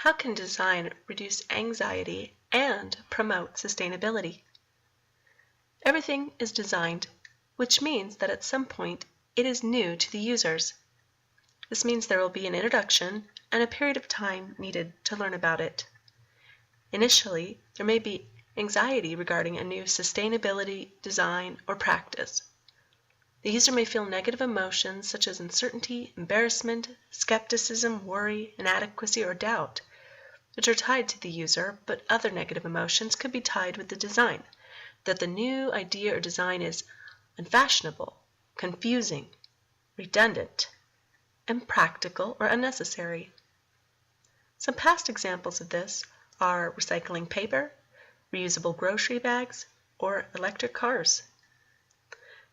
How can design reduce anxiety and promote sustainability? Everything is designed, which means that at some point it is new to the users. This means there will be an introduction and a period of time needed to learn about it. Initially, there may be anxiety regarding a new sustainability, design, or practice. The user may feel negative emotions such as uncertainty, embarrassment, skepticism, worry, inadequacy, or doubt, which are tied to the user, but other negative emotions could be tied with the design, that the new idea or design is unfashionable, confusing, redundant, impractical, or unnecessary. Some past examples of this are recycling paper, reusable grocery bags, or electric cars.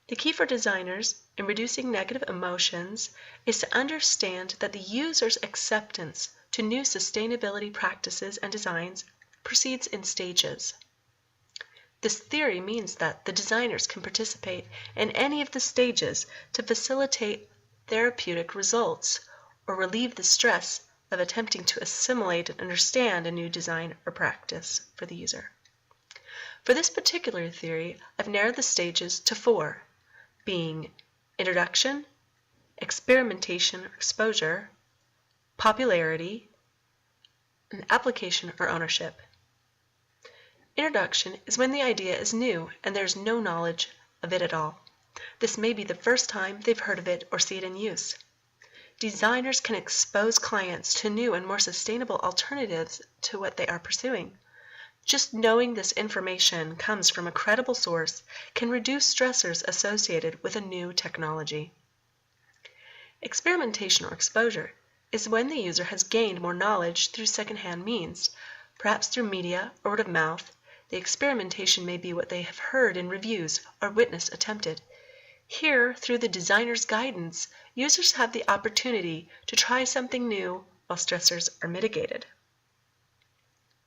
The key for designers in reducing negative emotions is to understand that the user's acceptance to new sustainability practices and designs proceeds in stages. This theory means that the designers can participate in any of the stages to facilitate therapeutic results or relieve the stress of attempting to assimilate and understand a new design or practice for the user. For this particular theory, I've narrowed the stages to 4, being introduction, experimentation or exposure, popularity, and application or ownership. Introduction is when the idea is new and there's no knowledge of it at all. This may be the first time they've heard of it or see it in use. Designers can expose clients to new and more sustainable alternatives to what they are pursuing. Just knowing this information comes from a credible source can reduce stressors associated with a new technology. Experimentation or exposure is when the user has gained more knowledge through secondhand means, perhaps through media or word of mouth. The experimentation may be what they have heard in reviews or witnessed attempted. Here, through the designer's guidance, users have the opportunity to try something new while stressors are mitigated.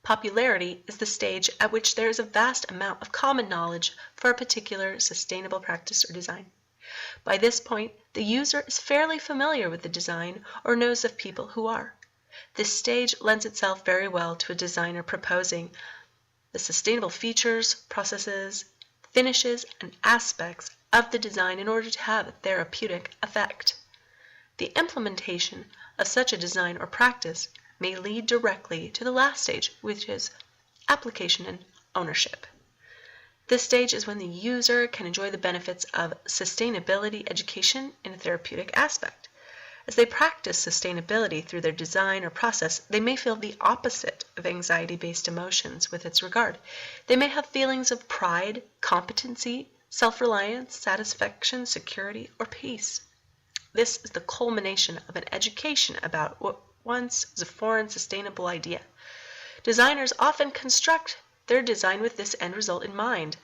Popularity is the stage at which there is a vast amount of common knowledge for a particular sustainable practice or design. By this point, the user is fairly familiar with the design or knows of people who are. This stage lends itself very well to a designer proposing the sustainable features, processes, finishes, and aspects of the design in order to have a therapeutic effect. The implementation of such a design or practice may lead directly to the last stage, which is application and ownership. This stage is when the user can enjoy the benefits of sustainability education in a therapeutic aspect. As they practice sustainability through their design or process, they may feel the opposite of anxiety-based emotions with its regard. They may have feelings of pride, competency, self-reliance, satisfaction, security, or peace. This is the culmination of an education about what once was a foreign sustainable idea. Designers often construct their design with this end result in mind.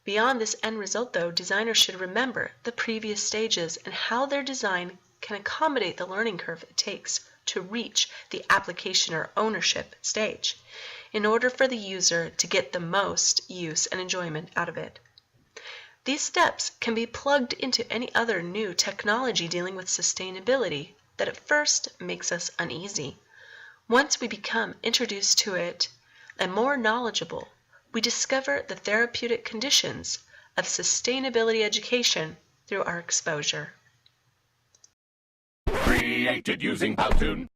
Beyond this end result, though, designers should remember the previous stages and how their design can accommodate the learning curve it takes to reach the application or ownership stage in order for the user to get the most use and enjoyment out of it. These steps can be plugged into any other new technology dealing with sustainability that at first makes us uneasy. Once we become introduced to it and more knowledgeable, we discover the therapeutic conditions of sustainability education through our exposure. Created using Powtoon.